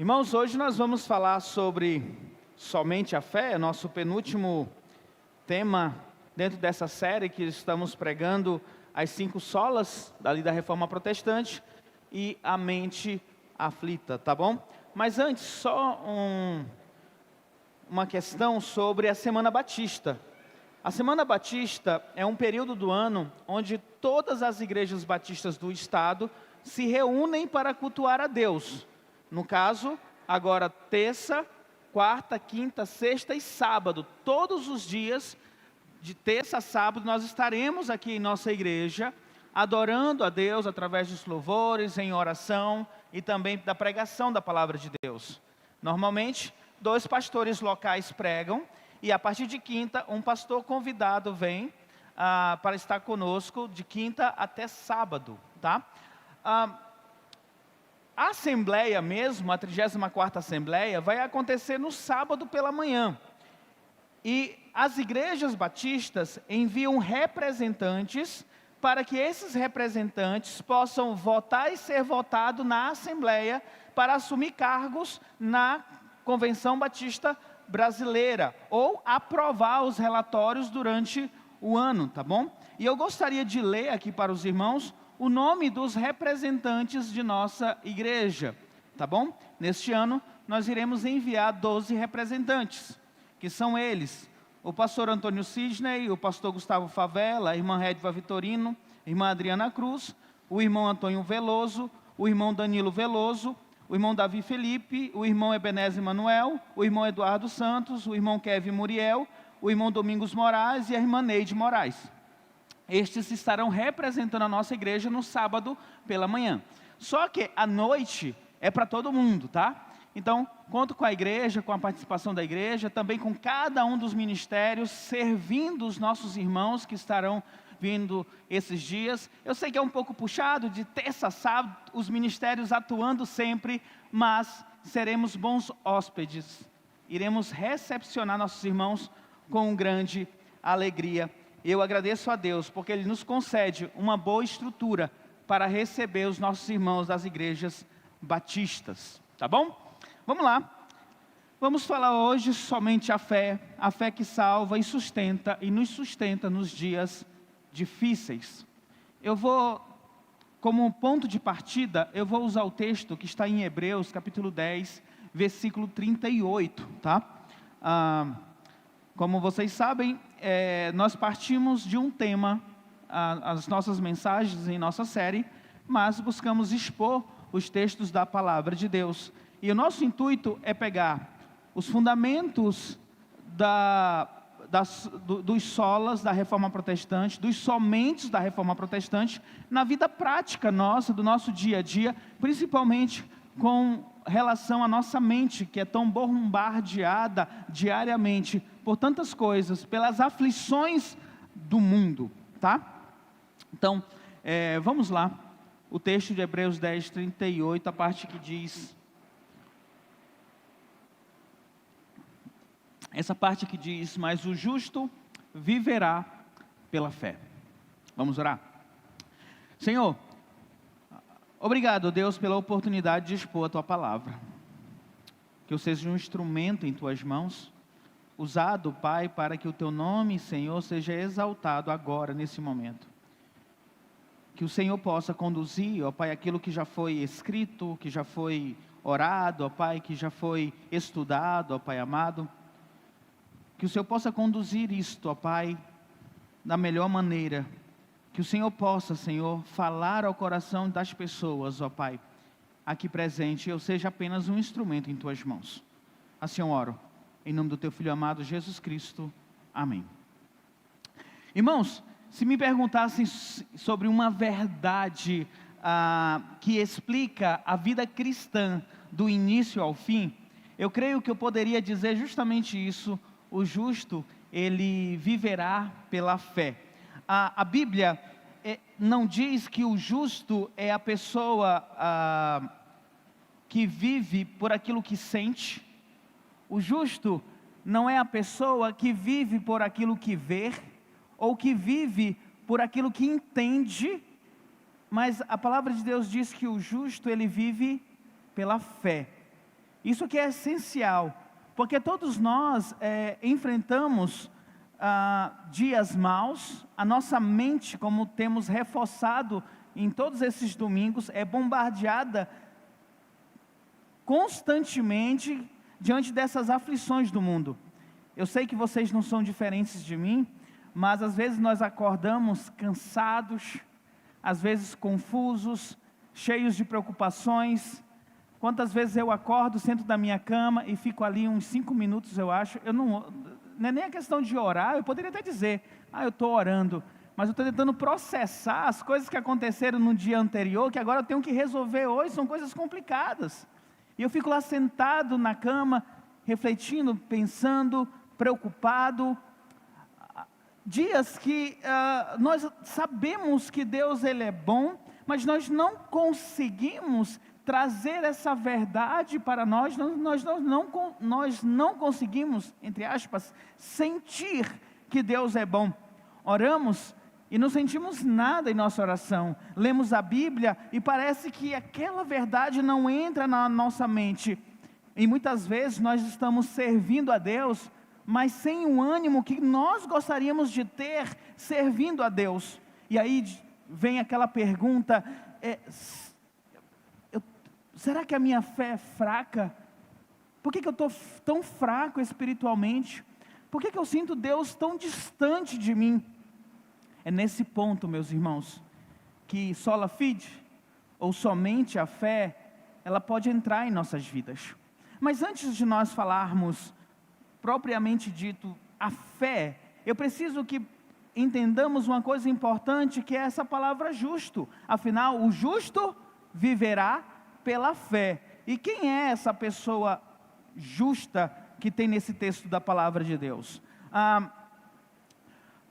Irmãos, hoje nós vamos falar sobre somente a fé, nosso penúltimo tema dentro dessa série que estamos pregando, as 5 solas dali da Reforma Protestante e a mente aflita, tá bom? Mas antes, só uma questão sobre a Semana Batista. A Semana Batista é um período do ano onde todas as igrejas batistas do estado se reúnem para cultuar a Deus. No caso, agora terça, quarta, quinta, sexta e sábado, todos os dias, de terça a sábado, nós estaremos aqui em nossa igreja, adorando a Deus através dos louvores, em oração e também da pregação da palavra de Deus. Normalmente, 2 pastores locais pregam e a partir de quinta, um pastor convidado vem para estar conosco de quinta até sábado, tá? A assembleia mesmo, a 34ª assembleia, vai acontecer no sábado pela manhã. E as igrejas batistas enviam representantes para que esses representantes possam votar e ser votados na assembleia para assumir cargos na Convenção Batista Brasileira ou aprovar os relatórios durante o ano, tá bom? E eu gostaria de ler aqui para os irmãos o nome dos representantes de nossa igreja, tá bom? Neste ano, nós iremos enviar 12 representantes, que são eles: o pastor Antônio Sidney, o pastor Gustavo Favela, a irmã Redva Vitorino, a irmã Adriana Cruz, o irmão Antônio Veloso, o irmão Danilo Veloso, o irmão Davi Felipe, o irmão Ebenezer Manuel, o irmão Eduardo Santos, o irmão Kevin Muriel, o irmão Domingos Moraes e a irmã Neide Moraes. Estes estarão representando a nossa igreja no sábado pela manhã. Só que a noite é para todo mundo, tá? Então, conto com a igreja, com a participação da igreja, também com cada um dos ministérios, servindo os nossos irmãos que estarão vindo esses dias. Eu sei que é um pouco puxado, de terça a sábado, os ministérios atuando sempre, mas seremos bons hóspedes. Iremos recepcionar nossos irmãos com grande alegria. Eu agradeço a Deus, porque Ele nos concede uma boa estrutura para receber os nossos irmãos das igrejas batistas, tá bom? Vamos lá. Vamos falar hoje somente a fé que salva e nos sustenta nos dias difíceis. Eu vou, como ponto de partida, eu vou usar o texto que está em Hebreus, capítulo 10, versículo 38, tá? Como vocês sabem, nós partimos de um tema, as nossas mensagens em nossa série, mas buscamos expor os textos da palavra de Deus. E o nosso intuito é pegar os fundamentos dos solas da Reforma Protestante, dos somentes da Reforma Protestante, na vida prática nossa, do nosso dia a dia, principalmente com relação à nossa mente, que é tão bombardeada diariamente por tantas coisas, pelas aflições do mundo, tá? Então, vamos lá, o texto de Hebreus 10, 38, a parte que diz, essa parte que diz: mas o justo viverá pela fé. Vamos orar? Senhor, obrigado, Deus, pela oportunidade de expor a Tua palavra, que eu seja um instrumento em Tuas mãos, usado, Pai, para que o Teu nome, Senhor, seja exaltado agora, nesse momento. Que o Senhor possa conduzir, ó Pai, aquilo que já foi escrito, que já foi orado, ó Pai, que já foi estudado, ó Pai amado. Que o Senhor possa conduzir isto, ó Pai, da melhor maneira. Que o Senhor possa, Senhor, falar ao coração das pessoas, ó Pai, aqui presente, eu seja apenas um instrumento em Tuas mãos. Assim eu oro, em nome do Teu Filho amado, Jesus Cristo. Amém. Irmãos, se me perguntassem sobre uma verdade que explica a vida cristã do início ao fim, eu creio que eu poderia dizer justamente isso: o justo, ele viverá pela fé. A Bíblia não diz que o justo é a pessoa que vive por aquilo que sente. O justo não é a pessoa que vive por aquilo que vê, ou que vive por aquilo que entende, mas a palavra de Deus diz que o justo, ele vive pela fé. Isso que é essencial, porque todos nós enfrentamos dias maus, a nossa mente, como temos reforçado em todos esses domingos, é bombardeada constantemente diante dessas aflições do mundo. Eu sei que vocês não são diferentes de mim, mas às vezes nós acordamos cansados, às vezes confusos, cheios de preocupações. Quantas vezes eu acordo, sento na minha cama e fico ali uns 5 minutos, eu acho. Não é nem a questão de orar, eu poderia até dizer, eu estou orando, mas eu estou tentando processar as coisas que aconteceram no dia anterior, que agora eu tenho que resolver hoje, são coisas complicadas. E eu fico lá sentado na cama, refletindo, pensando, preocupado. Dias que nós sabemos que Deus ele é bom, mas nós não conseguimos trazer essa verdade para nós, nós não conseguimos, entre aspas, sentir que Deus é bom. Oramos e não sentimos nada em nossa oração. Lemos a Bíblia e parece que aquela verdade não entra na nossa mente. E muitas vezes nós estamos servindo a Deus, mas sem o ânimo que nós gostaríamos de ter servindo a Deus. E aí vem aquela pergunta, será que a minha fé é fraca? Por que eu estou tão fraco espiritualmente? Por que eu sinto Deus tão distante de mim? É nesse ponto, meus irmãos, que sola fide, ou somente a fé, ela pode entrar em nossas vidas. Mas antes de nós falarmos, propriamente dito, a fé, eu preciso que entendamos uma coisa importante, que é essa palavra justo. Afinal, o justo viverá pela fé. E quem é essa pessoa justa que tem nesse texto da palavra de Deus?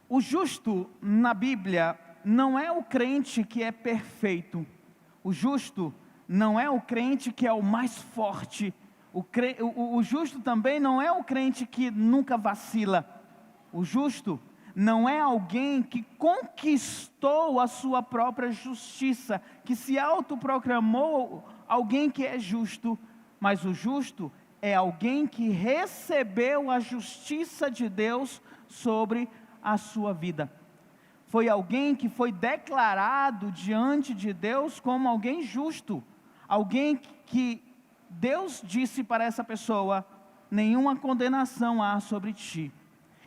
O justo na Bíblia não é o crente que é perfeito. O justo não é o crente que é o mais forte. O justo também não é o crente que nunca vacila. O justo não é alguém que conquistou a sua própria justiça, que se autoproclamou alguém que é justo, mas o justo é alguém que recebeu a justiça de Deus sobre a sua vida. Foi alguém que foi declarado diante de Deus como alguém justo, alguém que Deus disse para essa pessoa, nenhuma condenação há sobre ti.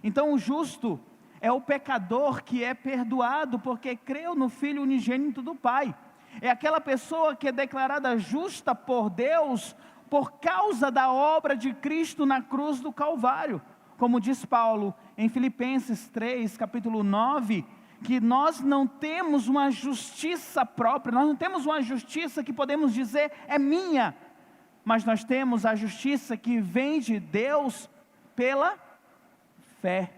Então o justo é o pecador que é perdoado porque creu no Filho unigênito do Pai. É aquela pessoa que é declarada justa por Deus por causa da obra de Cristo na cruz do Calvário. Como diz Paulo em Filipenses 3, capítulo 9, que nós não temos uma justiça própria, nós não temos uma justiça que podemos dizer é minha, mas nós temos a justiça que vem de Deus pela fé.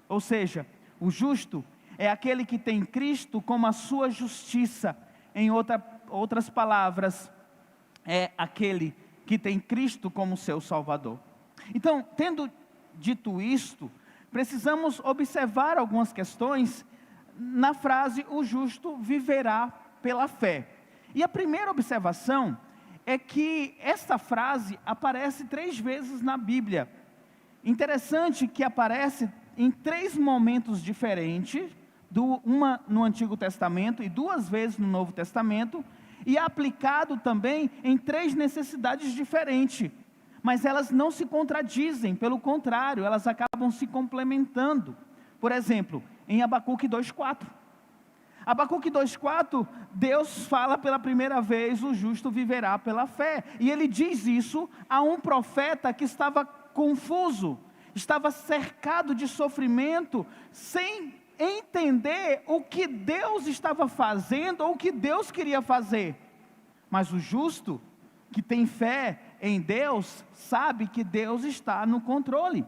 Ou seja, o justo é aquele que tem Cristo como a sua justiça. Em outras palavras, é aquele que tem Cristo como seu Salvador. Então, tendo dito isto, precisamos observar algumas questões na frase, o justo viverá pela fé. E a primeira observação é que esta frase aparece 3 vezes na Bíblia. Interessante que aparece em 3 momentos diferentes, uma no Antigo Testamento e 2 vezes no Novo Testamento, e é aplicado também em 3 necessidades diferentes, mas elas não se contradizem, pelo contrário, elas acabam se complementando. Por exemplo, em Abacuque 2,4. Abacuque 2,4, Deus fala pela primeira vez, o justo viverá pela fé, e ele diz isso a um profeta que estava confuso, estava cercado de sofrimento, sem entender o que Deus estava fazendo ou o que Deus queria fazer. Mas o justo, que tem fé em Deus, sabe que Deus está no controle.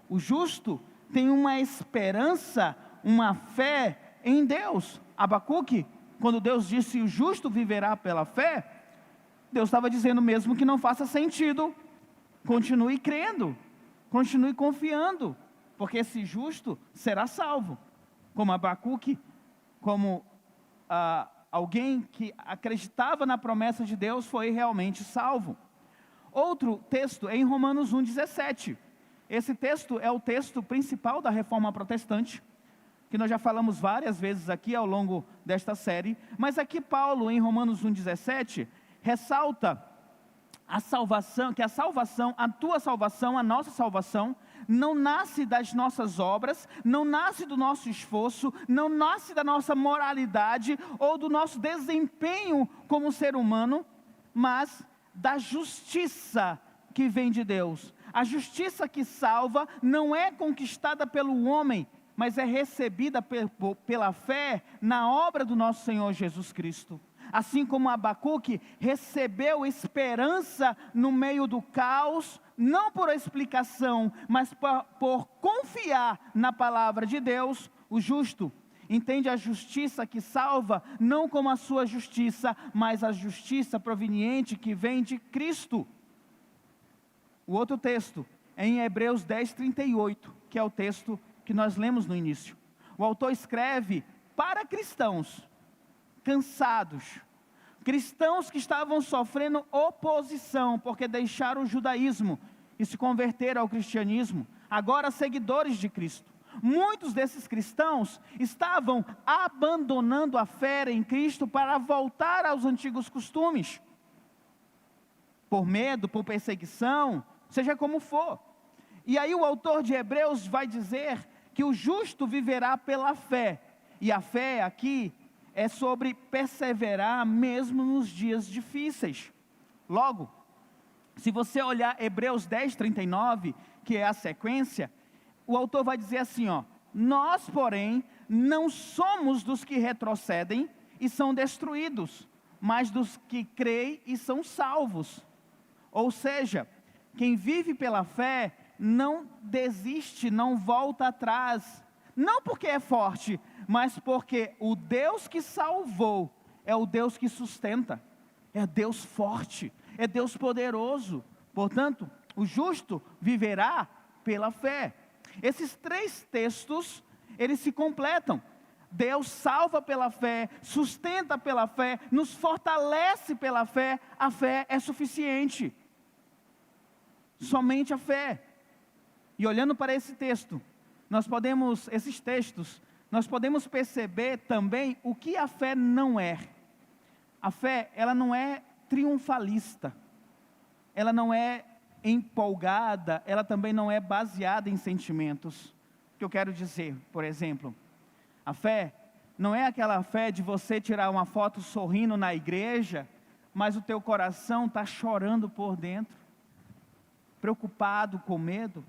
O justo tem uma esperança, uma fé em Deus. Abacuque, quando Deus disse o justo viverá pela fé, Deus estava dizendo mesmo que não faça sentido, continue crendo, continue confiando, porque esse justo será salvo. Como Abacuque, como alguém que acreditava na promessa de Deus, foi realmente salvo. Outro texto é em Romanos 1,17. Esse texto é o texto principal da Reforma Protestante, que nós já falamos várias vezes aqui ao longo desta série, mas aqui Paulo, em Romanos 1,17, ressalta a salvação, que a salvação, a tua salvação, a nossa salvação, não nasce das nossas obras, não nasce do nosso esforço, não nasce da nossa moralidade ou do nosso desempenho como ser humano, mas da justiça que vem de Deus. A justiça que salva não é conquistada pelo homem, mas é recebida pela fé na obra do nosso Senhor Jesus Cristo. Assim como Abacuque recebeu esperança no meio do caos, não por explicação, mas por confiar na palavra de Deus, o justo entende a justiça que salva, não como a sua justiça, mas a justiça proveniente que vem de Cristo. O outro texto é em Hebreus 10:38, que é o texto que nós lemos no início. O autor escreve para cristãos cansados, cristãos que estavam sofrendo oposição, porque deixaram o judaísmo e se converteram ao cristianismo, agora seguidores de Cristo. Muitos desses cristãos estavam abandonando a fé em Cristo para voltar aos antigos costumes, por medo, por perseguição, seja como for. E aí o autor de Hebreus vai dizer que o justo viverá pela fé, e a fé aqui é sobre perseverar mesmo nos dias difíceis. Logo, se você olhar Hebreus 10:39, que é a sequência, o autor vai dizer assim, nós, porém, não somos dos que retrocedem e são destruídos, mas dos que creem e são salvos. Ou seja, quem vive pela fé não desiste, não volta atrás, não porque é forte, mas porque o Deus que salvou é o Deus que sustenta, é Deus forte, é Deus poderoso. Portanto, o justo viverá pela fé. Esses três textos, eles se completam. Deus salva pela fé, sustenta pela fé, nos fortalece pela fé. A fé é suficiente. Somente a fé. E olhando para esse texto, esses textos, nós podemos perceber também o que a fé não é. A fé, ela não é triunfalista, ela não é empolgada, ela também não é baseada em sentimentos. O que eu quero dizer, por exemplo, a fé não é aquela fé de você tirar uma foto sorrindo na igreja, mas o teu coração está chorando por dentro, preocupado, com medo.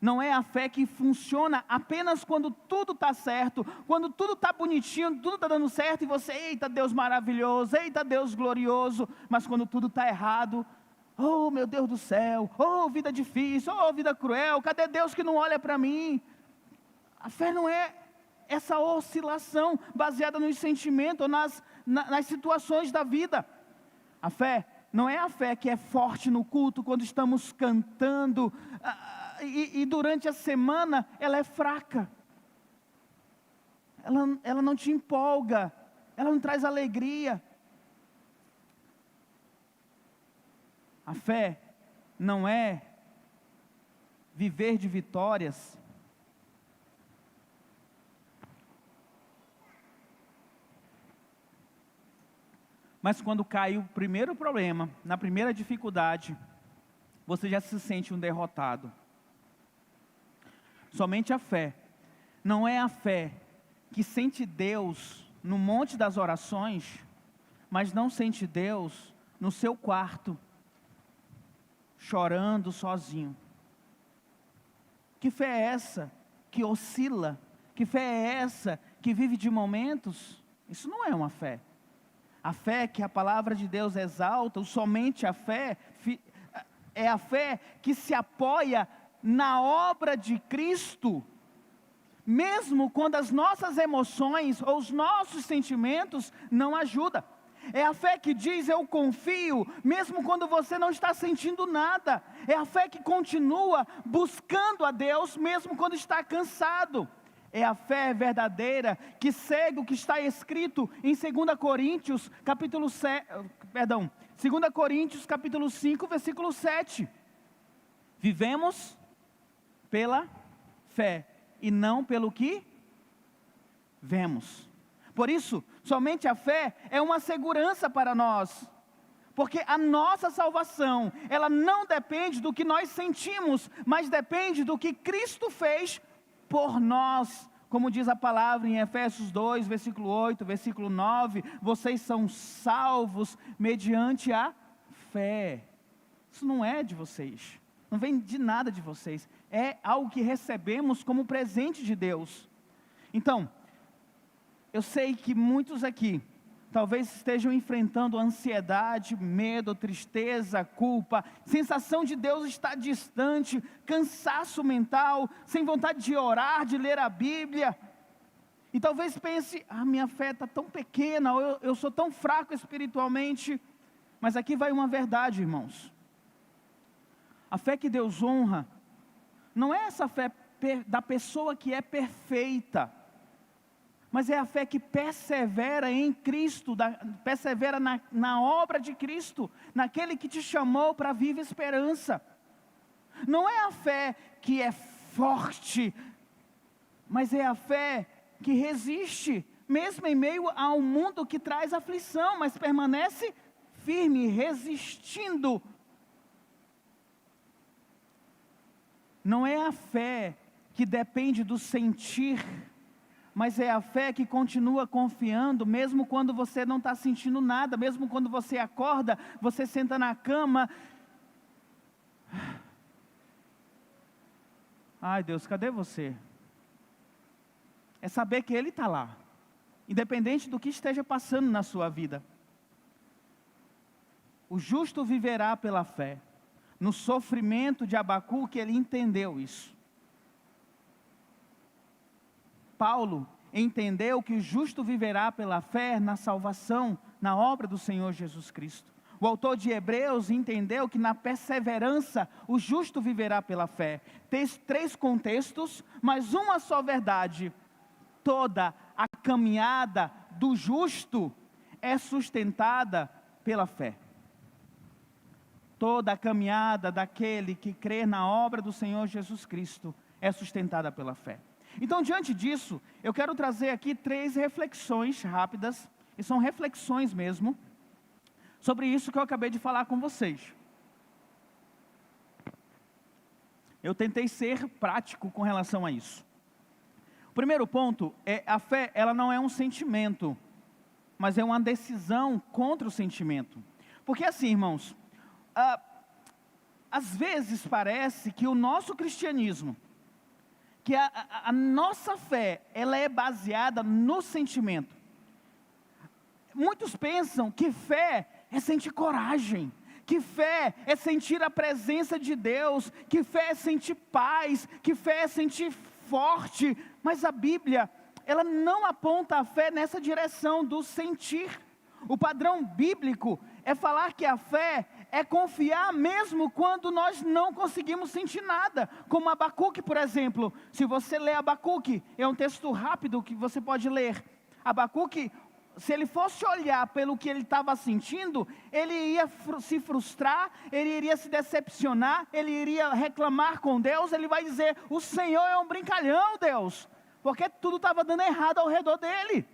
Não é a fé que funciona apenas quando tudo está certo, quando tudo está bonitinho, tudo está dando certo, e você, eita Deus maravilhoso, eita Deus glorioso, mas quando tudo está errado, oh meu Deus do céu, oh vida difícil, oh vida cruel, cadê Deus que não olha para mim? A fé não é essa oscilação baseada nos sentimentos ou nas situações da vida. A fé não é a fé que é forte no culto, quando estamos cantando, e durante a semana ela é fraca, ela não te empolga, ela não traz alegria. A fé não é viver de vitórias, mas quando cai o primeiro problema, na primeira dificuldade, você já se sente um derrotado. Somente a fé, não é a fé que sente Deus no monte das orações, mas não sente Deus no seu quarto, chorando sozinho. Que fé é essa que oscila? Que fé é essa que vive de momentos? Isso não é uma fé. A fé que a palavra de Deus exalta, somente a fé, é a fé que se apoia na obra de Cristo, mesmo quando as nossas emoções ou os nossos sentimentos não ajudam. É a fé que diz, eu confio, mesmo quando você não está sentindo nada. É a fé que continua buscando a Deus, mesmo quando está cansado. É a fé verdadeira que segue o que está escrito em 2 Coríntios, 2 Coríntios capítulo 5, versículo 7. Vivemos pela fé e não pelo que vemos. Por isso, somente a fé é uma segurança para nós. Porque a nossa salvação, ela não depende do que nós sentimos, mas depende do que Cristo fez por nós. Como diz a palavra em Efésios 2, versículo 8, versículo 9, vocês são salvos mediante a fé. Isso não é de vocês, não vem de nada de vocês, é algo que recebemos como presente de Deus. Então, eu sei que muitos aqui talvez estejam enfrentando ansiedade, medo, tristeza, culpa, sensação de Deus estar distante, cansaço mental, sem vontade de orar, de ler a Bíblia. E talvez pense, minha fé está tão pequena, ou eu sou tão fraco espiritualmente. Mas aqui vai uma verdade, irmãos. A fé que Deus honra, não é essa fé da pessoa que é perfeita, mas é a fé que persevera em Cristo, persevera na obra de Cristo, naquele que te chamou para a viva esperança. Não é a fé que é forte, mas é a fé que resiste, mesmo em meio a um mundo que traz aflição, mas permanece firme, resistindo. Não é a fé que depende do sentir, mas é a fé que continua confiando, mesmo quando você não está sentindo nada, mesmo quando você acorda, você senta na cama. Ai Deus, cadê você? É saber que Ele está lá, independente do que esteja passando na sua vida. O justo viverá pela fé. No sofrimento de Abacuque, ele entendeu isso. Paulo entendeu que o justo viverá pela fé na salvação, na obra do Senhor Jesus Cristo. O autor de Hebreus entendeu que na perseverança o justo viverá pela fé. Tem 3 contextos, mas uma só verdade. Toda a caminhada do justo é sustentada pela fé. Toda a caminhada daquele que crê na obra do Senhor Jesus Cristo é sustentada pela fé. Então, diante disso, eu quero trazer aqui 3 reflexões rápidas, e são reflexões mesmo, sobre isso que eu acabei de falar com vocês. Eu tentei ser prático com relação a isso. O primeiro ponto é, a fé, ela não é um sentimento, mas é uma decisão contra o sentimento. Porque assim, irmãos, às vezes parece que o nosso cristianismo, que a nossa fé, ela é baseada no sentimento. Muitos pensam que fé é sentir coragem, que fé é sentir a presença de Deus, que fé é sentir paz, que fé é sentir forte, mas a Bíblia, ela não aponta a fé nessa direção do sentir. O padrão bíblico é falar que a fé é confiar mesmo quando nós não conseguimos sentir nada, como Abacuque, por exemplo. Se você ler Abacuque, é um texto rápido que você pode ler. Abacuque, se ele fosse olhar pelo que ele estava sentindo, ele iria se frustrar, ele iria se decepcionar, ele iria reclamar com Deus, ele vai dizer, o Senhor é um brincalhão, Deus, porque tudo estava dando errado ao redor dele.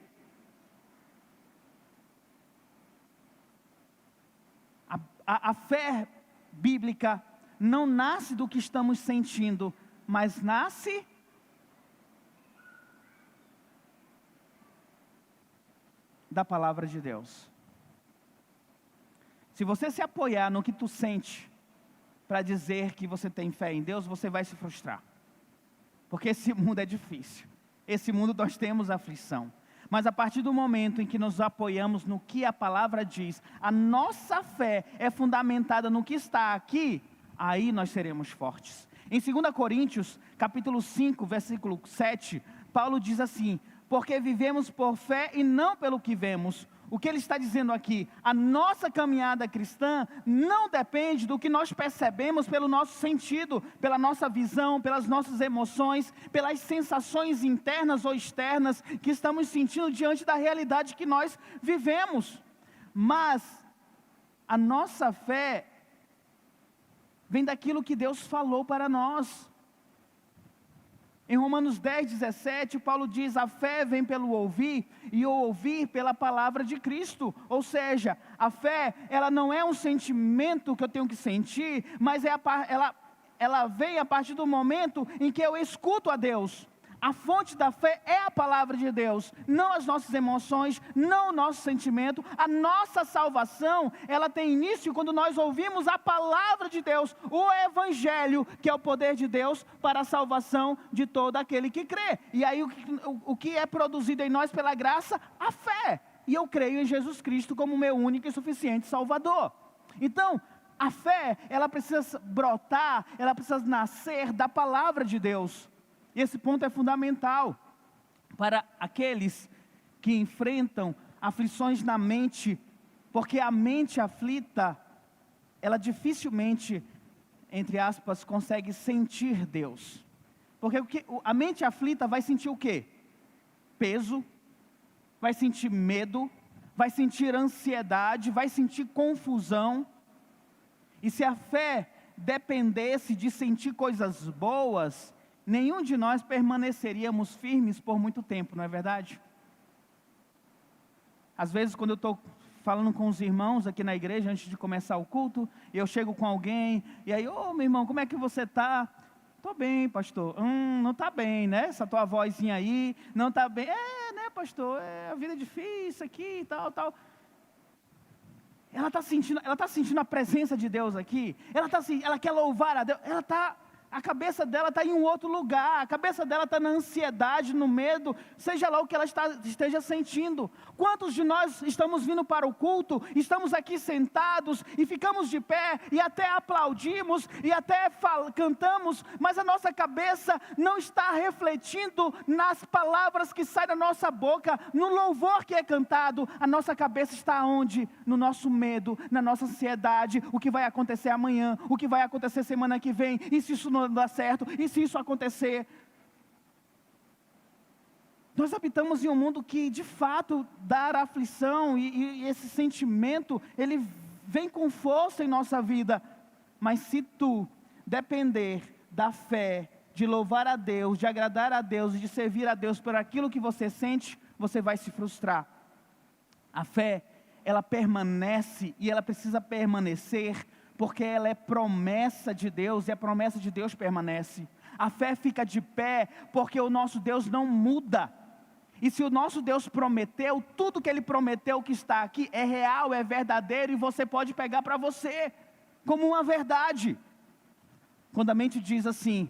A fé bíblica não nasce do que estamos sentindo, mas nasce da palavra de Deus. Se você se apoiar no que tu sente, para dizer que você tem fé em Deus, você vai se frustrar. Porque esse mundo é difícil. Esse mundo nós temos aflição. Mas a partir do momento em que nos apoiamos no que a palavra diz, a nossa fé é fundamentada no que está aqui, aí nós seremos fortes. Em 2 Coríntios, capítulo 5, versículo 7, Paulo diz assim, porque vivemos por fé e não pelo que vemos. O que ele está dizendo aqui? A nossa caminhada cristã não depende do que nós percebemos pelo nosso sentido, pela nossa visão, pelas nossas emoções, pelas sensações internas ou externas que estamos sentindo diante da realidade que nós vivemos. Mas A nossa fé vem daquilo que Deus falou para nós. Em Romanos 10, 17, Paulo diz: a fé vem pelo ouvir, e o ouvir pela palavra de Cristo. Ou seja, a fé, ela não é um sentimento que eu tenho que sentir, mas ela vem a partir do momento em que eu escuto a Deus. A fonte da fé é a palavra de Deus, não as nossas emoções, não o nosso sentimento. A nossa salvação, ela tem início quando nós ouvimos a palavra de Deus, o Evangelho, que é o poder de Deus para a salvação de todo aquele que crê. E aí o que é produzido em nós pela graça? A fé. E eu creio em Jesus Cristo como meu único e suficiente Salvador. Então, a fé, ela precisa brotar, ela precisa nascer da palavra de Deus. E esse ponto é fundamental para aqueles que enfrentam aflições na mente, porque a mente aflita, ela dificilmente, entre aspas, consegue sentir Deus. Porque a mente aflita vai sentir o quê? Peso, vai sentir medo, vai sentir ansiedade, vai sentir confusão. E se a fé dependesse de sentir coisas boas, nenhum de nós permaneceríamos firmes por muito tempo, não é verdade? Às vezes, quando eu estou falando com os irmãos aqui na igreja, antes de começar o culto, eu chego com alguém, e aí, meu irmão, como é que você está? Estou bem, pastor. Não está bem, né? Essa tua vozinha aí, não está bem. Né, pastor? A vida é difícil aqui e tal, tal. Ela está sentindo a presença de Deus aqui, ela quer louvar a Deus, a cabeça dela está em um outro lugar, a cabeça dela está na ansiedade, no medo, seja lá o que ela esteja sentindo. Quantos de nós estamos vindo para o culto, estamos aqui sentados e ficamos de pé e até aplaudimos e até cantamos, mas a nossa cabeça não está refletindo nas palavras que saem da nossa boca, no louvor que é cantado. A nossa cabeça está onde? No nosso medo, na nossa ansiedade, o que vai acontecer amanhã, o que vai acontecer semana que vem, e se isso não dá certo, e se isso acontecer? Nós habitamos em um mundo que de fato dá aflição, e esse sentimento, ele vem com força em nossa vida. Mas se tu depender da fé, de louvar a Deus, de agradar a Deus e de servir a Deus por aquilo que você sente, você vai se frustrar. A fé, ela permanece, e ela precisa permanecer, porque ela é promessa de Deus, e a promessa de Deus permanece. A fé fica de pé, porque o nosso Deus não muda. E se o nosso Deus prometeu, tudo que Ele prometeu que está aqui é real, é verdadeiro, e você pode pegar para você, como uma verdade. Quando a mente diz assim,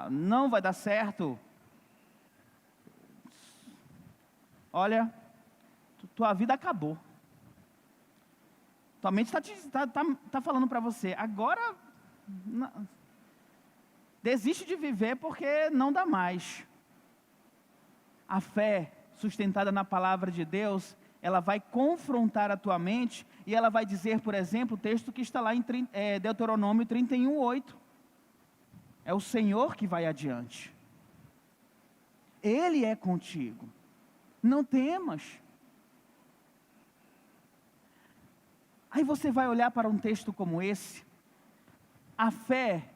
não vai dar certo, olha, tua vida acabou. Tua mente está falando para você, agora, desiste de viver porque não dá mais. A fé sustentada na palavra de Deus, ela vai confrontar a tua mente, e ela vai dizer, por exemplo, o texto que está lá em Deuteronômio 31:8. É o Senhor que vai adiante. Ele é contigo. Não temas. Aí você vai olhar para um texto como esse, a fé,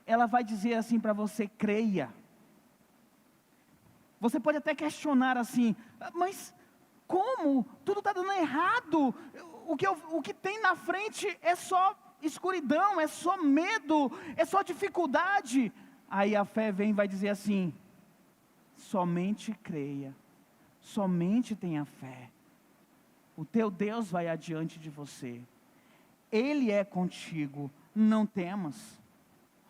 ela vai dizer assim para você, creia. Você pode até questionar assim, mas como? Tudo está dando errado, o que tem na frente é só escuridão, é só medo, é só dificuldade. Aí a fé vem e vai dizer assim, somente creia, somente tenha fé. O teu Deus vai adiante de você. Ele é contigo, não temas.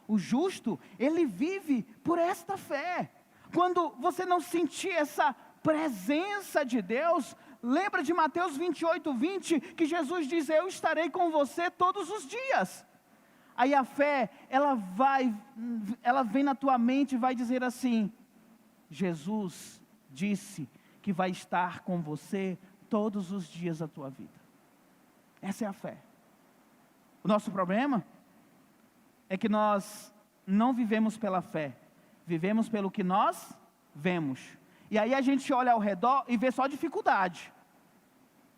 O justo, ele vive por esta fé. Quando você não sentir essa presença de Deus, lembra de Mateus 28:20, que Jesus diz, eu estarei com você todos os dias. Aí a fé, ela vem na tua mente e vai dizer assim, Jesus disse que vai estar com você todos os dias da tua vida. Essa é a fé. O nosso problema é que nós não vivemos pela fé, vivemos pelo que nós vemos. E aí a gente olha ao redor e vê só dificuldade.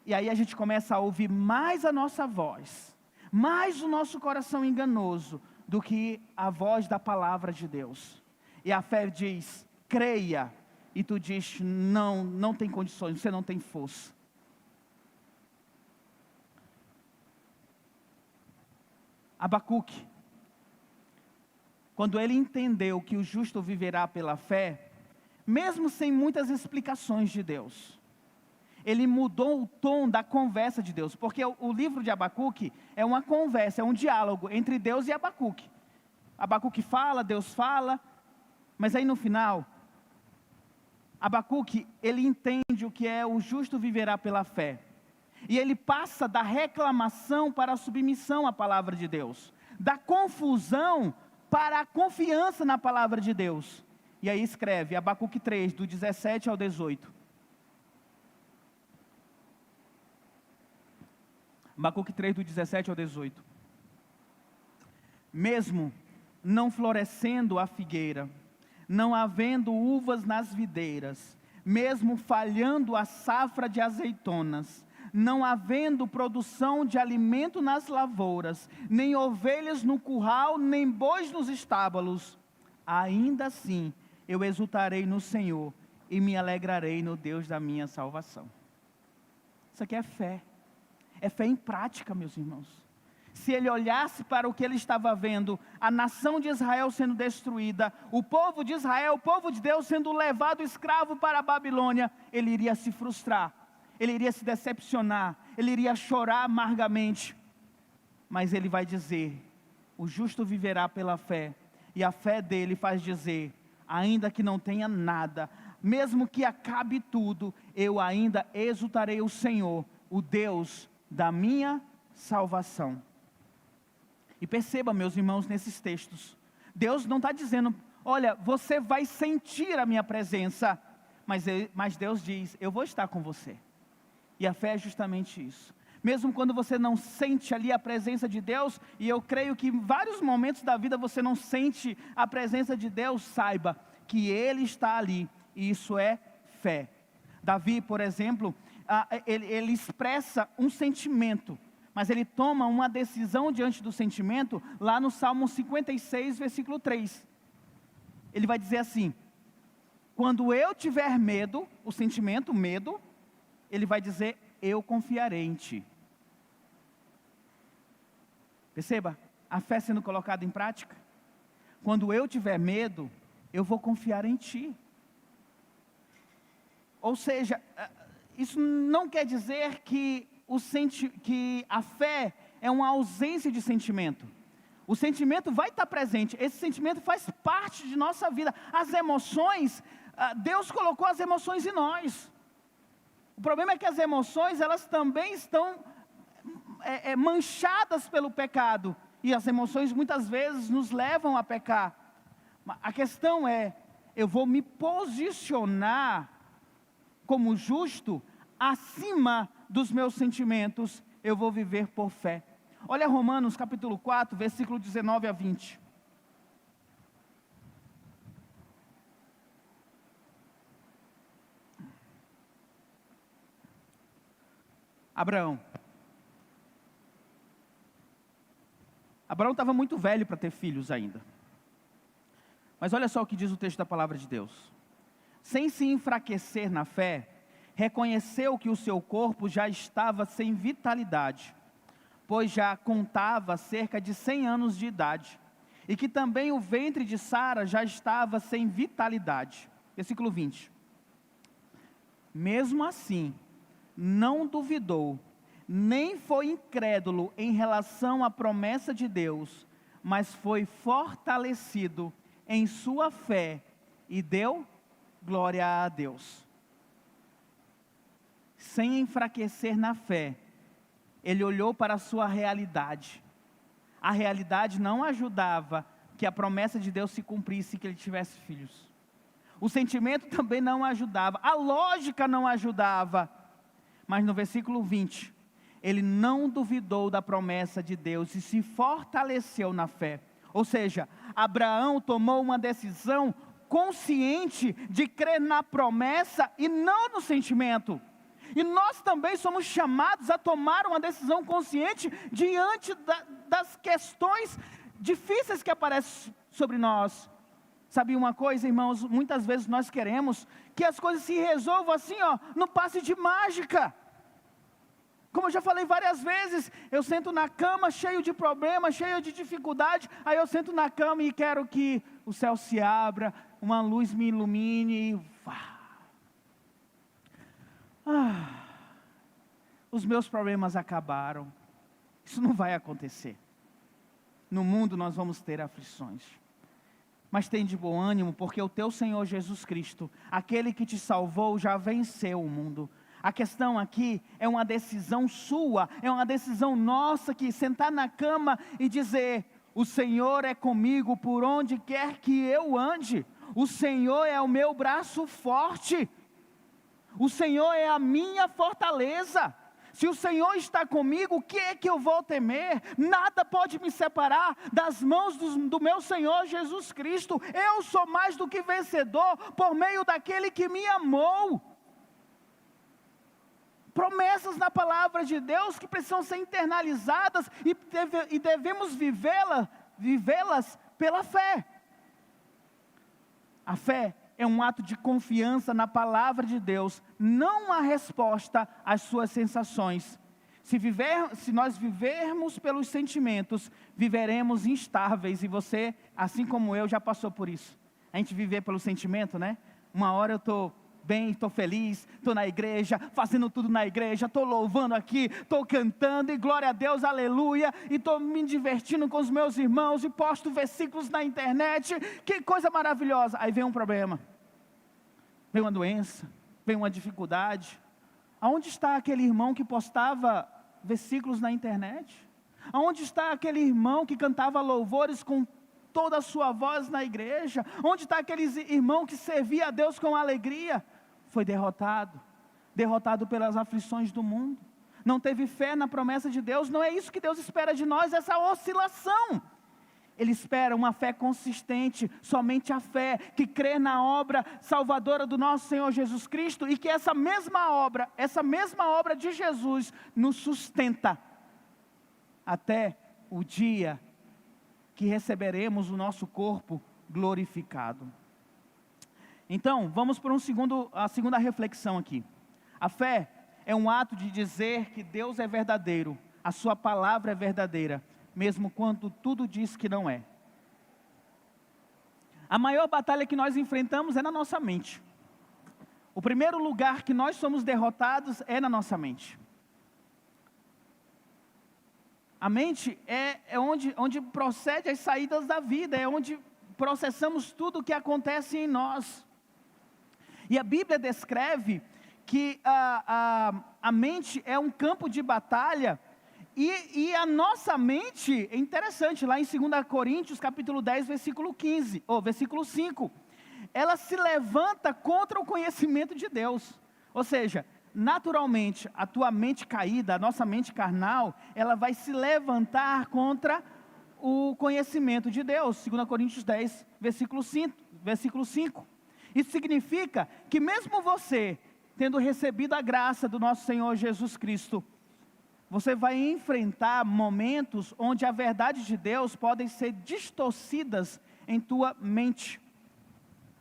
E aí a gente começa a ouvir mais a nossa voz, mais o nosso coração enganoso, do que a voz da palavra de Deus. E a fé diz, creia, e tu diz, não, não tem condições, você não tem força. Abacuque, quando ele entendeu que o justo viverá pela fé, mesmo sem muitas explicações de Deus, ele mudou o tom da conversa de Deus, porque o livro de Abacuque é uma conversa, é um diálogo entre Deus e Abacuque. Abacuque fala, Deus fala, mas aí no final, Abacuque, ele entende o que é o justo viverá pela fé. E ele passa da reclamação para a submissão à palavra de Deus, da confusão para a confiança na palavra de Deus. E aí escreve, Abacuque 3, do 17 ao 18. Abacuque 3, do 17 ao 18. Mesmo não florescendo a figueira, não havendo uvas nas videiras, mesmo falhando a safra de azeitonas, não havendo produção de alimento nas lavouras, nem ovelhas no curral, nem bois nos estábulos, ainda assim eu exultarei no Senhor e me alegrarei no Deus da minha salvação. Isso aqui é fé em prática, meus irmãos. Se ele olhasse para o que ele estava vendo, a nação de Israel sendo destruída, o povo de Israel, o povo de Deus sendo levado escravo para a Babilônia, ele iria se frustrar, ele iria se decepcionar, ele iria chorar amargamente. Mas ele vai dizer, o justo viverá pela fé, e a fé dele faz dizer, ainda que não tenha nada, mesmo que acabe tudo, eu ainda exultarei o Senhor, o Deus da minha salvação. E perceba, meus irmãos, nesses textos, Deus não está dizendo, olha, você vai sentir a minha presença, mas Deus diz, eu vou estar com você. E a fé é justamente isso. Mesmo quando você não sente ali a presença de Deus, e eu creio que em vários momentos da vida você não sente a presença de Deus, saiba que Ele está ali, e isso é fé. Davi, por exemplo, ele expressa um sentimento, mas ele toma uma decisão diante do sentimento, lá no Salmo 56, versículo 3. Ele vai dizer assim, quando eu tiver medo, o sentimento, medo, ele vai dizer, eu confiarei em ti. Perceba, a fé sendo colocada em prática. Quando eu tiver medo, eu vou confiar em ti. Ou seja, isso não quer dizer que a fé é uma ausência de sentimento. O sentimento vai estar presente, esse sentimento faz parte de nossa vida. As emoções, Deus colocou as emoções em nós. O problema é que as emoções, elas também estão manchadas pelo pecado. E as emoções muitas vezes nos levam a pecar. A questão é, eu vou me posicionar como justo, acima dos meus sentimentos, eu vou viver por fé. Olha Romanos capítulo 4, versículo 19 a 20. Abraão estava muito velho para ter filhos ainda. Mas olha só o que diz o texto da palavra de Deus. Sem se enfraquecer na fé, reconheceu que o seu corpo já estava sem vitalidade, pois já contava cerca de 100 anos de idade, e que também o ventre de Sara já estava sem vitalidade. Versículo 20. Mesmo assim, não duvidou, nem foi incrédulo em relação à promessa de Deus, mas foi fortalecido em sua fé e deu glória a Deus. Sem enfraquecer na fé, ele olhou para a sua realidade. A realidade não ajudava que a promessa de Deus se cumprisse, que ele tivesse filhos. O sentimento também não ajudava, a lógica não ajudava. Mas no versículo 20, ele não duvidou da promessa de Deus e se fortaleceu na fé. Ou seja, Abraão tomou uma decisão consciente de crer na promessa e não no sentimento. E nós também somos chamados a tomar uma decisão consciente diante das questões difíceis que aparecem sobre nós. Sabe uma coisa, irmãos? Muitas vezes nós queremos que as coisas se resolvam assim, ó, no passe de mágica. Como eu já falei várias vezes, eu sento na cama cheio de problemas, cheio de dificuldade, aí eu sento na cama e quero que o céu se abra, uma luz me ilumine e os meus problemas acabaram. Isso não vai acontecer. No mundo nós vamos ter aflições. Mas tem de bom ânimo, porque o teu Senhor Jesus Cristo, aquele que te salvou, já venceu o mundo. A questão aqui é uma decisão sua, é uma decisão nossa, que sentar na cama e dizer: o Senhor é comigo por onde quer que eu ande. O Senhor é o meu braço forte. O Senhor é a minha fortaleza. Se o Senhor está comigo, o que é que eu vou temer? Nada pode me separar das mãos do meu Senhor Jesus Cristo. Eu sou mais do que vencedor por meio daquele que me amou. Promessas na palavra de Deus que precisam ser internalizadas e devemos vivê-las pela fé. A fé é um ato de confiança na palavra de Deus, não uma resposta às suas sensações. Se nós vivermos pelos sentimentos, viveremos instáveis, e você, assim como eu, já passou por isso. A gente viver pelo sentimento, né? Uma hora eu estou bem, estou feliz, estou na igreja, fazendo tudo na igreja, estou louvando aqui, estou cantando, e glória a Deus, aleluia, e estou me divertindo com os meus irmãos, e posto versículos na internet, que coisa maravilhosa. Aí vem um problema, vem uma doença, vem uma dificuldade. Aonde está aquele irmão que postava versículos na internet? Aonde está aquele irmão que cantava louvores com toda a sua voz na igreja? Onde está aquele irmão que servia a Deus com alegria? Foi derrotado pelas aflições do mundo, não teve fé na promessa de Deus. Não é isso que Deus espera de nós, essa oscilação. Ele espera uma fé consistente, somente a fé que crê na obra salvadora do nosso Senhor Jesus Cristo, e que essa mesma obra de Jesus nos sustenta até o dia que receberemos o nosso corpo glorificado. Então, vamos para a segunda reflexão aqui. A fé é um ato de dizer que Deus é verdadeiro, a sua palavra é verdadeira, mesmo quando tudo diz que não é. A maior batalha que nós enfrentamos é na nossa mente. O primeiro lugar que nós somos derrotados é na nossa mente. A mente é onde procede as saídas da vida, é onde processamos tudo o que acontece em nós. E a Bíblia descreve que a mente é um campo de batalha, e a nossa mente, é interessante, lá em 2 Coríntios, capítulo 10, versículo 5, ela se levanta contra o conhecimento de Deus. Ou seja, naturalmente, a tua mente caída, a nossa mente carnal, ela vai se levantar contra o conhecimento de Deus. 2 Coríntios 10, versículo 5. Isso significa que mesmo você, tendo recebido a graça do nosso Senhor Jesus Cristo, você vai enfrentar momentos onde a verdade de Deus podem ser distorcidas em tua mente.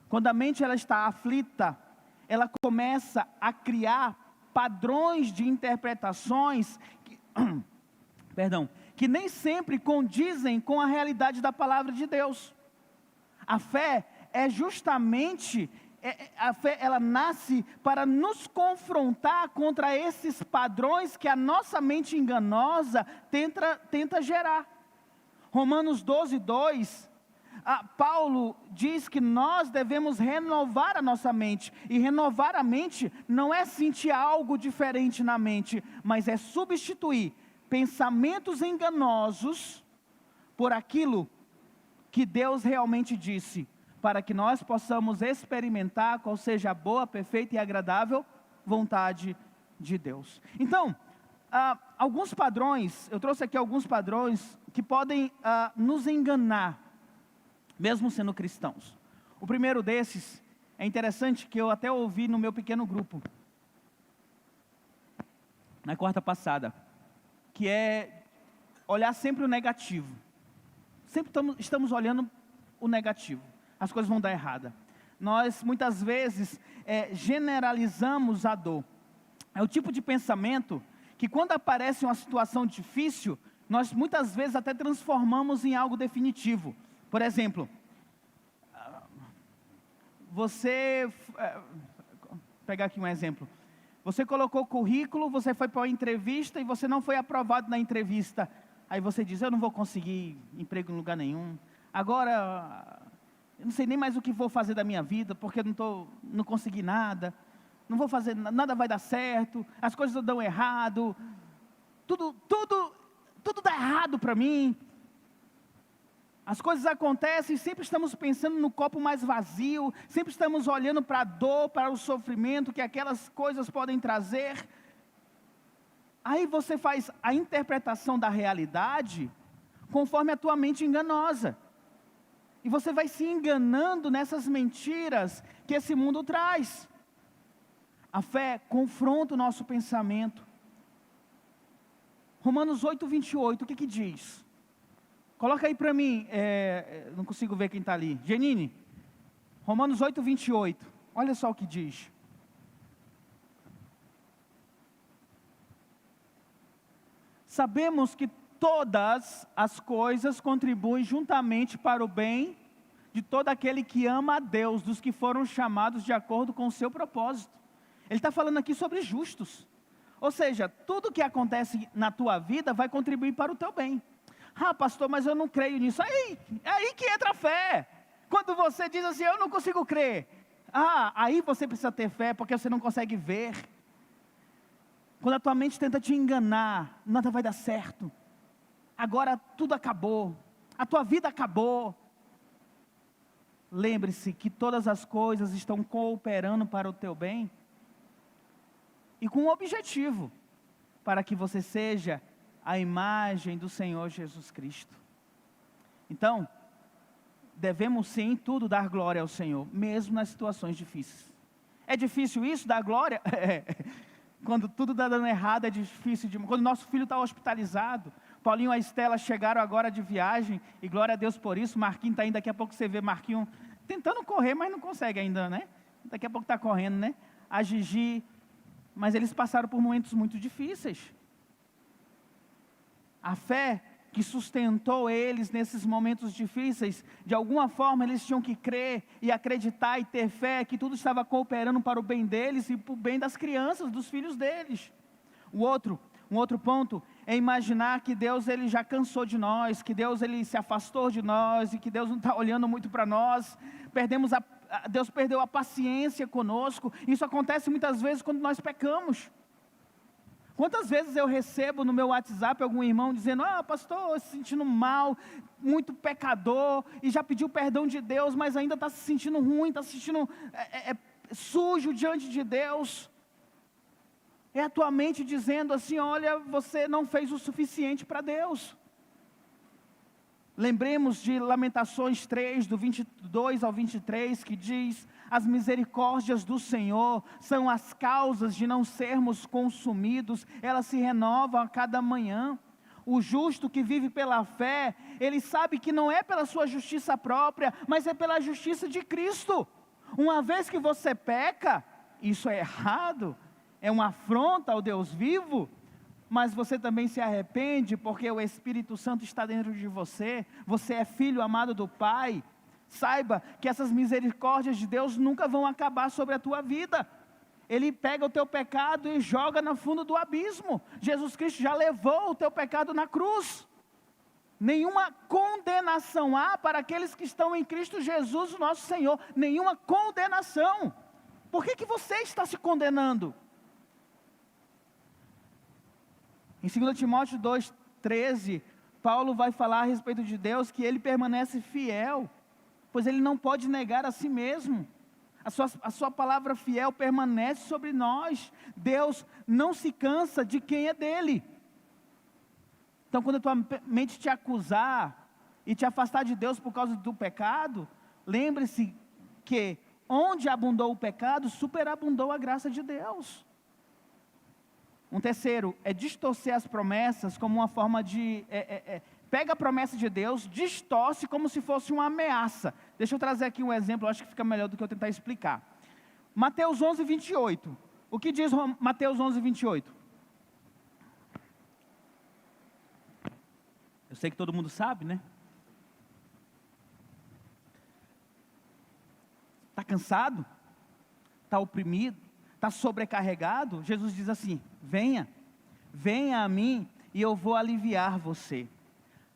Quando a mente ela está aflita, ela começa a criar padrões de interpretações que nem sempre condizem com a realidade da palavra de Deus. A fé é justamente, a fé ela nasce para nos confrontar contra esses padrões que a nossa mente enganosa tenta gerar. Romanos 12, 2, Paulo diz que nós devemos renovar a nossa mente, e renovar a mente não é sentir algo diferente na mente, mas é substituir pensamentos enganosos por aquilo que Deus realmente disse, para que nós possamos experimentar qual seja a boa, perfeita e agradável vontade de Deus. Então, alguns padrões, eu trouxe aqui alguns padrões que podem nos enganar, mesmo sendo cristãos. O primeiro desses, é interessante que eu até ouvi no meu pequeno grupo. na quarta passada, que é olhar sempre o negativo. Sempre estamos olhando o negativo. As coisas vão dar errada. Nós, muitas vezes, generalizamos a dor. É o tipo de pensamento que, quando aparece uma situação difícil, nós, muitas vezes, até transformamos em algo definitivo. Por exemplo, pegar aqui um exemplo. Você colocou currículo, você foi para uma entrevista e você não foi aprovado na entrevista. Aí você diz, eu não vou conseguir emprego em lugar nenhum. Agora, eu não sei nem mais o que vou fazer da minha vida, porque não consegui nada. Não vou fazer, nada vai dar certo, as coisas dão errado. Tudo dá errado para mim. As coisas acontecem e sempre estamos pensando no copo mais vazio, sempre estamos olhando para a dor, para o sofrimento que aquelas coisas podem trazer. Aí você faz a interpretação da realidade conforme a tua mente enganosa. E você vai se enganando nessas mentiras que esse mundo traz. A fé confronta o nosso pensamento. Romanos 8:28, o que diz? Coloca aí para mim, não consigo ver quem está ali. Genine, Romanos 8:28, olha só o que diz. Sabemos que todas as coisas contribuem juntamente para o bem de todo aquele que ama a Deus, dos que foram chamados de acordo com o seu propósito. Ele está falando aqui sobre justos. Ou seja, tudo que acontece na tua vida vai contribuir para o teu bem. Ah, pastor, mas eu não creio nisso. É aí que entra a fé. Quando você diz assim, eu não consigo crer. Aí você precisa ter fé, porque você não consegue ver. Quando a tua mente tenta te enganar, nada vai dar certo. Agora tudo acabou. A tua vida acabou. Lembre-se que todas as coisas estão cooperando para o teu bem. E com um objetivo. Para que você seja a imagem do Senhor Jesus Cristo. Então, devemos sim em tudo dar glória ao Senhor, mesmo nas situações difíceis. É difícil isso, dar glória? Quando tudo está dando errado, é difícil. Quando nosso filho está hospitalizado, Paulinho e a Estela chegaram agora de viagem, e glória a Deus por isso. Marquinhos está indo, daqui a pouco você vê Marquinhos tentando correr, mas não consegue ainda, né? Daqui a pouco está correndo, né? A Gigi, mas eles passaram por momentos muito difíceis. A fé que sustentou eles nesses momentos difíceis, de alguma forma eles tinham que crer e acreditar e ter fé que tudo estava cooperando para o bem deles e para o bem das crianças, dos filhos deles. Um outro ponto é imaginar que Deus ele já cansou de nós, que Deus ele se afastou de nós e que Deus não está olhando muito para nós. Deus perdeu a paciência conosco. Isso acontece muitas vezes quando nós pecamos. Quantas vezes eu recebo no meu WhatsApp algum irmão dizendo, pastor, se sentindo mal, muito pecador, e já pediu perdão de Deus, mas ainda está se sentindo ruim, está se sentindo sujo diante de Deus. É a tua mente dizendo assim, olha, você não fez o suficiente para Deus. Lembremos de Lamentações 3, do 22 ao 23, que diz, as misericórdias do Senhor são as causas de não sermos consumidos, elas se renovam a cada manhã. O justo que vive pela fé, ele sabe que não é pela sua justiça própria, mas é pela justiça de Cristo. Uma vez que você peca, isso é errado, é uma afronta ao Deus vivo, mas você também se arrepende, porque o Espírito Santo está dentro de você, você é filho amado do Pai. Saiba que essas misericórdias de Deus nunca vão acabar sobre a tua vida. Ele pega o teu pecado e joga no fundo do abismo. Jesus Cristo já levou o teu pecado na cruz. Nenhuma condenação há para aqueles que estão em Cristo Jesus, o nosso Senhor. Nenhuma condenação. Por que você está se condenando? Em 2 Timóteo 2,13, Paulo vai falar a respeito de Deus que ele permanece fiel, pois ele não pode negar a si mesmo. A sua palavra fiel permanece sobre nós. Deus não se cansa de quem é dele. Então, quando a tua mente te acusar e te afastar de Deus por causa do pecado, lembre-se que onde abundou o pecado, superabundou a graça de Deus. Um terceiro é distorcer as promessas como uma forma de... pega a promessa de Deus, distorce como se fosse uma ameaça. Deixa eu trazer aqui um exemplo, acho que fica melhor do que eu tentar explicar. Mateus 11, 28. O que diz Mateus 11, 28? Eu sei que todo mundo sabe, né? Está cansado? Está oprimido? Está sobrecarregado? Jesus diz assim: venha a mim e eu vou aliviar você.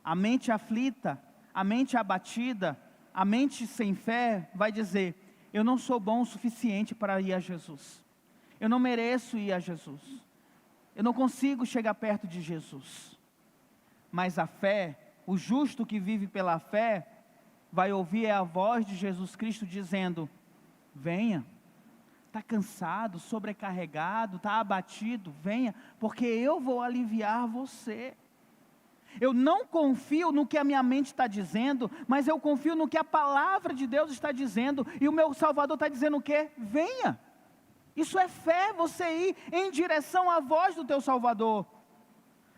A mente aflita, a mente abatida, a mente sem fé vai dizer: eu não sou bom o suficiente para ir a Jesus. Eu não mereço ir a Jesus. Eu não consigo chegar perto de Jesus. Mas a fé, o justo que vive pela fé, vai ouvir a voz de Jesus Cristo dizendo: venha. Está cansado, sobrecarregado, está abatido, venha, porque eu vou aliviar você. Eu não confio no que a minha mente está dizendo, mas eu confio no que a palavra de Deus está dizendo, e o meu Salvador está dizendo o quê? Venha. Isso é fé, você ir em direção à voz do teu Salvador.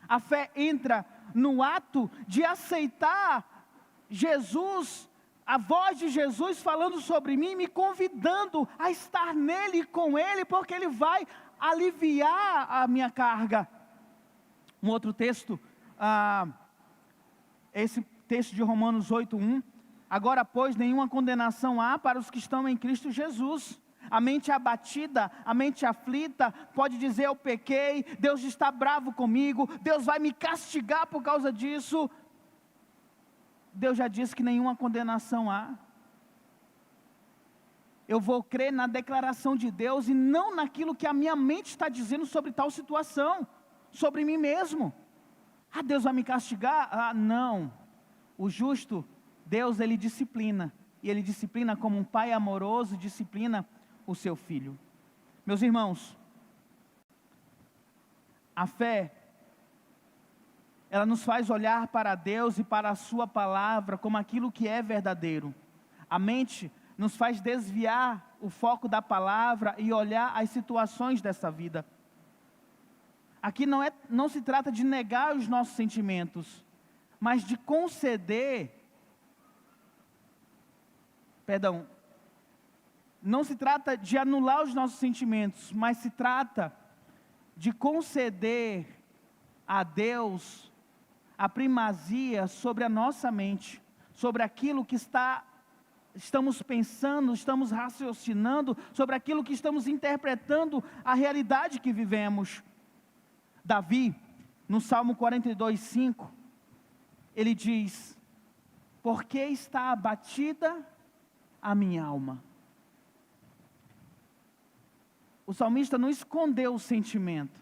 A fé entra no ato de aceitar Jesus, a voz de Jesus falando sobre mim, me convidando a estar nele e com ele, porque ele vai aliviar a minha carga. Um outro texto, esse texto de Romanos 8:1, agora pois nenhuma condenação há para os que estão em Cristo Jesus. A mente abatida, a mente aflita, pode dizer: eu pequei, Deus está bravo comigo, Deus vai me castigar por causa disso. Deus já disse que nenhuma condenação há. Eu vou crer na declaração de Deus e não naquilo que a minha mente está dizendo sobre tal situação, sobre mim mesmo. Deus vai me castigar? Não. O justo, Deus, ele disciplina, e ele disciplina como um pai amoroso disciplina o seu filho. Meus irmãos, a fé, ela nos faz olhar para Deus e para a sua palavra como aquilo que é verdadeiro. A mente nos faz desviar o foco da palavra e olhar as situações dessa vida. Aqui não se trata de negar os nossos sentimentos, mas de conceder, não se trata de anular os nossos sentimentos, mas se trata de conceder a Deus a primazia sobre a nossa mente, sobre aquilo que estamos pensando, estamos raciocinando, sobre aquilo que estamos interpretando a realidade que vivemos. Davi, no Salmo 42:5, ele diz: por que está abatida a minha alma? O salmista não escondeu o sentimento,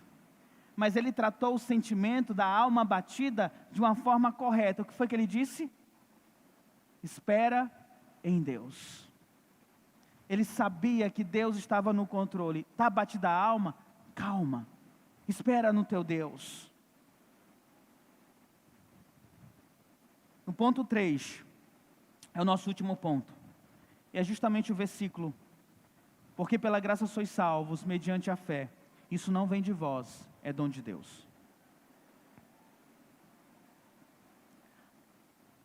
mas ele tratou o sentimento da alma abatida de uma forma correta. O que foi que ele disse? Espera em Deus. Ele sabia que Deus estava no controle. Está abatida a alma? Calma, espera no teu Deus. No ponto 3, é o nosso último ponto, e é justamente o versículo: porque pela graça sois salvos, mediante a fé. Isso não vem de vós, é dom de Deus.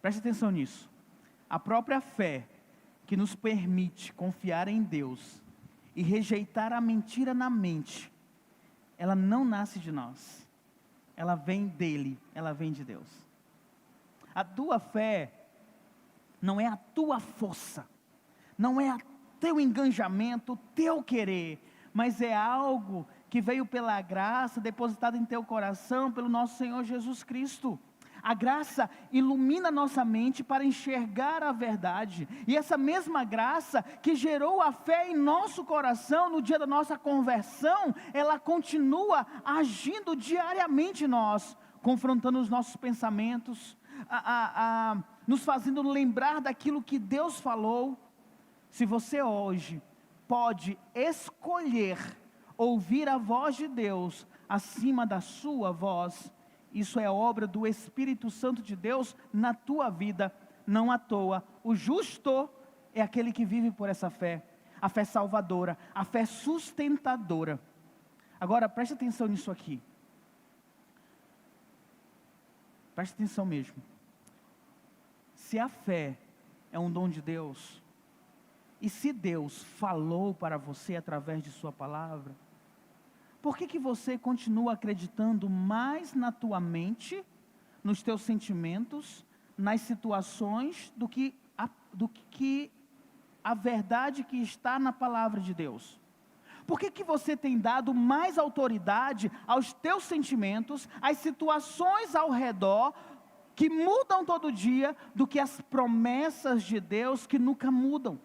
Preste atenção nisso. A própria fé que nos permite confiar em Deus e rejeitar a mentira na mente, ela não nasce de nós, ela vem dele, ela vem de Deus. A tua fé não é a tua força, não é teu engajamento, o teu querer, mas é algo que veio pela graça, depositado em teu coração, pelo nosso Senhor Jesus Cristo. A graça ilumina nossa mente para enxergar a verdade, e essa mesma graça que gerou a fé em nosso coração no dia da nossa conversão, ela continua agindo diariamente em nós, confrontando os nossos pensamentos, nos fazendo lembrar daquilo que Deus falou. Se você hoje pode escolher ouvir a voz de Deus acima da sua voz, isso é obra do Espírito Santo de Deus na tua vida, não à toa. O justo é aquele que vive por essa fé, a fé salvadora, a fé sustentadora. Agora, preste atenção nisso aqui. Preste atenção mesmo. Se a fé é um dom de Deus, e se Deus falou para você através de sua palavra, por que você continua acreditando mais na tua mente, nos teus sentimentos, nas situações, do que a verdade que está na palavra de Deus? Por que você tem dado mais autoridade aos teus sentimentos, às situações ao redor, que mudam todo dia, do que as promessas de Deus que nunca mudam?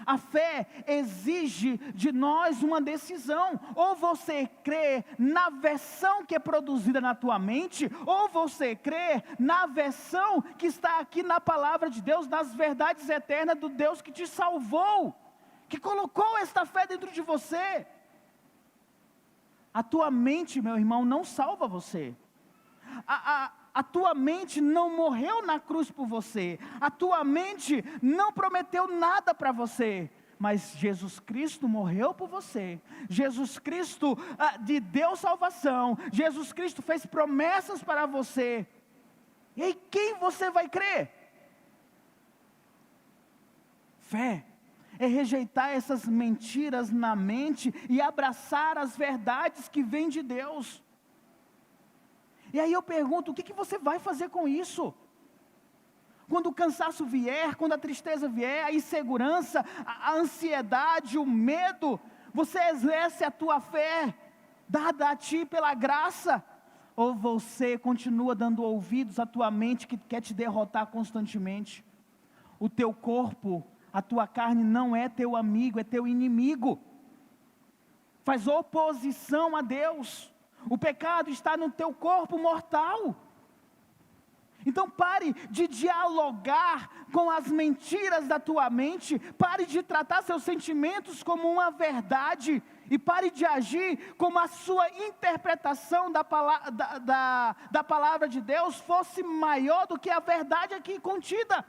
A fé exige de nós uma decisão. Ou você crê na versão que é produzida na tua mente, ou você crê na versão que está aqui na palavra de Deus, nas verdades eternas do Deus que te salvou, que colocou esta fé dentro de você. A tua mente, meu irmão, não salva você. A tua mente não morreu na cruz por você. A tua mente não prometeu nada para você. Mas Jesus Cristo morreu por você. Jesus Cristo te deu salvação. Jesus Cristo fez promessas para você. E aí, quem você vai crer? Fé é rejeitar essas mentiras na mente e abraçar as verdades que vêm de Deus. E aí eu pergunto, o que você vai fazer com isso? Quando o cansaço vier, quando a tristeza vier, a insegurança, a ansiedade, o medo, você exerce a tua fé, dada a ti pela graça? Ou você continua dando ouvidos à tua mente que quer te derrotar constantemente? O teu corpo, a tua carne não é teu amigo, é teu inimigo. Faz oposição a Deus. O pecado está no teu corpo mortal. Então pare de dialogar com as mentiras da tua mente, pare de tratar seus sentimentos como uma verdade, e pare de agir como a sua interpretação da palavra de Deus fosse maior do que a verdade aqui contida.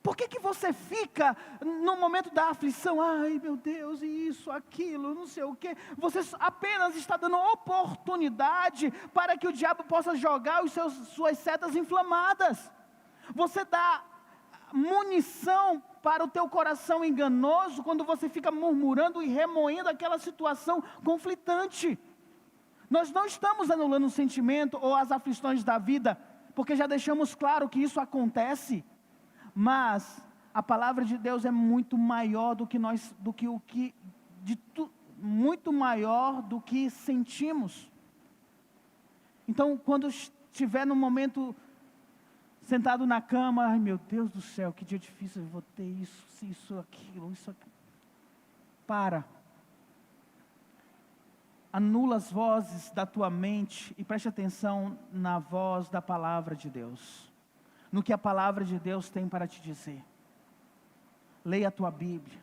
Por que você fica no momento da aflição? Ai meu Deus, isso, aquilo, não sei o quê. Você apenas está dando oportunidade para que o diabo possa jogar suas setas inflamadas. Você dá munição para o teu coração enganoso quando você fica murmurando e remoendo aquela situação conflitante. Nós não estamos anulando o sentimento ou as aflições da vida, porque já deixamos claro que isso acontece. Mas a palavra de Deus é muito maior muito maior do que sentimos. Então, quando estiver no momento sentado na cama, ai meu Deus do céu, que dia difícil, eu vou ter isso, aquilo. Para. Anula as vozes da tua mente e preste atenção na voz da palavra de Deus. No que a palavra de Deus tem para te dizer. Leia a tua Bíblia.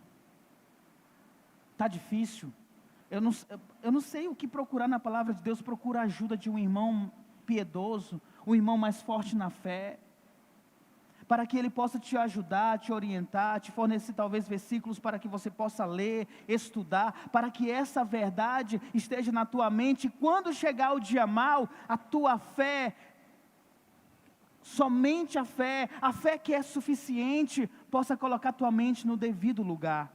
Está difícil? Eu não sei o que procurar na palavra de Deus. Procura a ajuda de um irmão piedoso, um irmão mais forte na fé, para que ele possa te ajudar, te orientar, te fornecer talvez versículos para que você possa ler, estudar, para que essa verdade esteja na tua mente. E quando chegar o dia mau, a tua fé, somente a fé que é suficiente, possa colocar tua mente no devido lugar.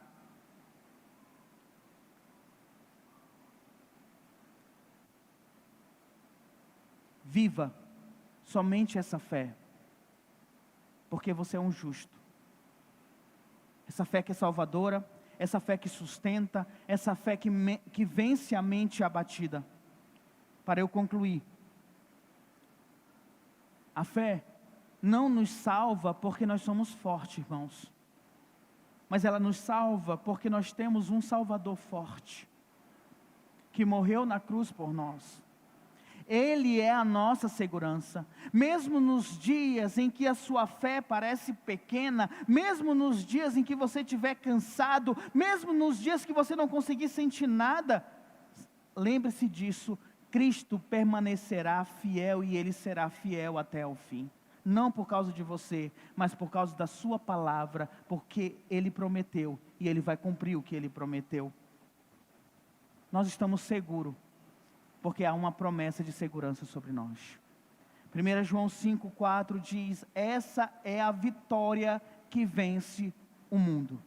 Viva somente essa fé, porque você é um justo. Essa fé que é salvadora, essa fé que sustenta, essa fé que vence a mente abatida. Para eu concluir, a fé não nos salva porque nós somos fortes, irmãos. Mas ela nos salva porque nós temos um Salvador forte, que morreu na cruz por nós. Ele é a nossa segurança. Mesmo nos dias em que a sua fé parece pequena, mesmo nos dias em que você estiver cansado, mesmo nos dias que você não conseguir sentir nada, lembre-se disso. Cristo permanecerá fiel e Ele será fiel até o fim. não por causa de você, mas por causa da sua palavra, porque Ele prometeu, e Ele vai cumprir o que Ele prometeu. Nós estamos seguros, porque há uma promessa de segurança sobre nós. 1 João 5,4 diz, essa é a vitória que vence o mundo.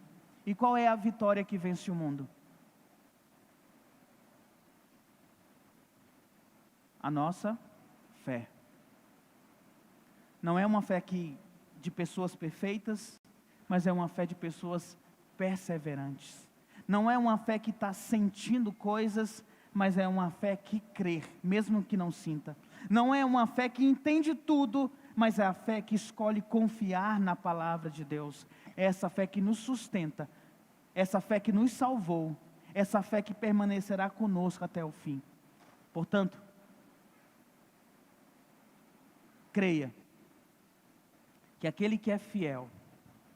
E qual é a vitória que vence o mundo? A nossa fé. Não é uma fé de pessoas perfeitas, mas é uma fé de pessoas perseverantes. Não é uma fé que está sentindo coisas, mas é uma fé que crê, mesmo que não sinta. Não é uma fé que entende tudo, mas é a fé que escolhe confiar na palavra de Deus. É essa fé que nos sustenta, essa fé que nos salvou, essa fé que permanecerá conosco até o fim. Portanto, creia que aquele que é fiel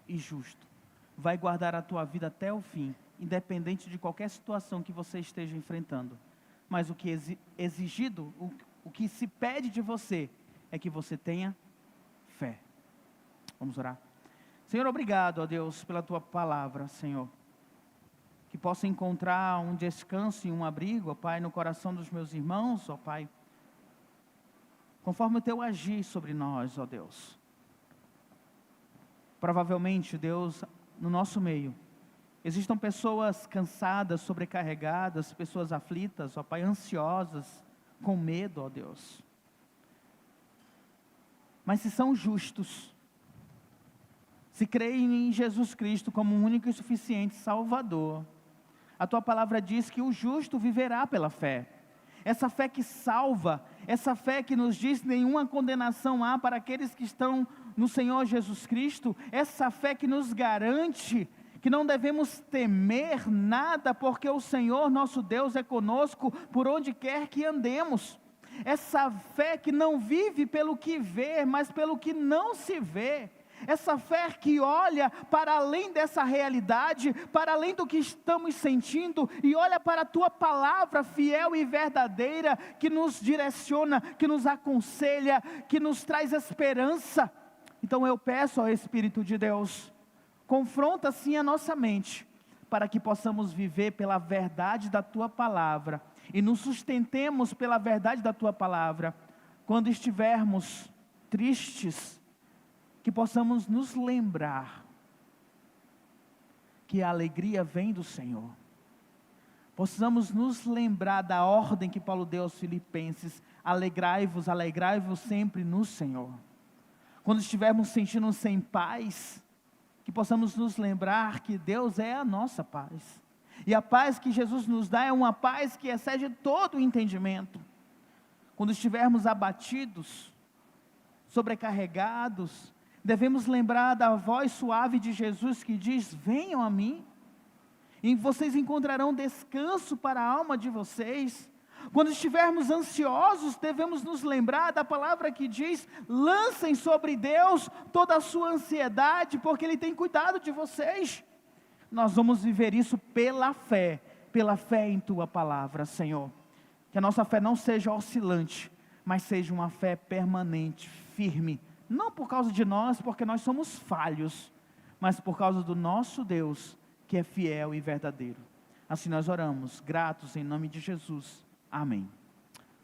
e justo vai guardar a tua vida até o fim, independente de qualquer situação que você esteja enfrentando. Mas o que é exigido, o que se pede de você, é que você tenha fé. Vamos orar. Senhor, obrigado, ó Deus, pela tua palavra, Senhor. Que possa encontrar um descanso e um abrigo, ó Pai, no coração dos meus irmãos, ó Pai. Conforme o teu agir sobre nós, ó Deus. Provavelmente, Deus, no nosso meio, existam pessoas cansadas, sobrecarregadas, pessoas aflitas, ó Pai, ansiosas, com medo, ó Deus. Mas se são justos, se creem em Jesus Cristo como um único e suficiente Salvador, a tua palavra diz que o justo viverá pela fé. Essa fé que salva, essa fé que nos diz nenhuma condenação há para aqueles que estão no Senhor Jesus Cristo, essa fé que nos garante que não devemos temer nada, porque o Senhor nosso Deus é conosco por onde quer que andemos. Essa fé que não vive pelo que vê, mas pelo que não se vê. Essa fé que olha para além dessa realidade, para além do que estamos sentindo, e olha para a tua palavra fiel e verdadeira, que nos direciona, que nos aconselha, que nos traz esperança. Então eu peço ao Espírito de Deus, confronta sim a nossa mente, para que possamos viver pela verdade da tua palavra, e nos sustentemos pela verdade da tua palavra, quando estivermos tristes, que possamos nos lembrar que a alegria vem do Senhor. Possamos nos lembrar da ordem que Paulo deu aos Filipenses: alegrai-vos sempre no Senhor. Quando estivermos sentindo sem paz, que possamos nos lembrar que Deus é a nossa paz. E a paz que Jesus nos dá é uma paz que excede todo o entendimento. Quando estivermos abatidos, sobrecarregados, devemos lembrar da voz suave de Jesus que diz: venham a mim, e vocês encontrarão descanso para a alma de vocês. Quando estivermos ansiosos, devemos nos lembrar da palavra que diz: lancem sobre Deus toda a sua ansiedade, porque Ele tem cuidado de vocês. Nós vamos viver isso pela fé em tua palavra, Senhor. Que a nossa fé não seja oscilante, mas seja uma fé permanente, firme, não por causa de nós, porque nós somos falhos, mas por causa do nosso Deus, que é fiel e verdadeiro. Assim nós oramos, gratos em nome de Jesus. Amém.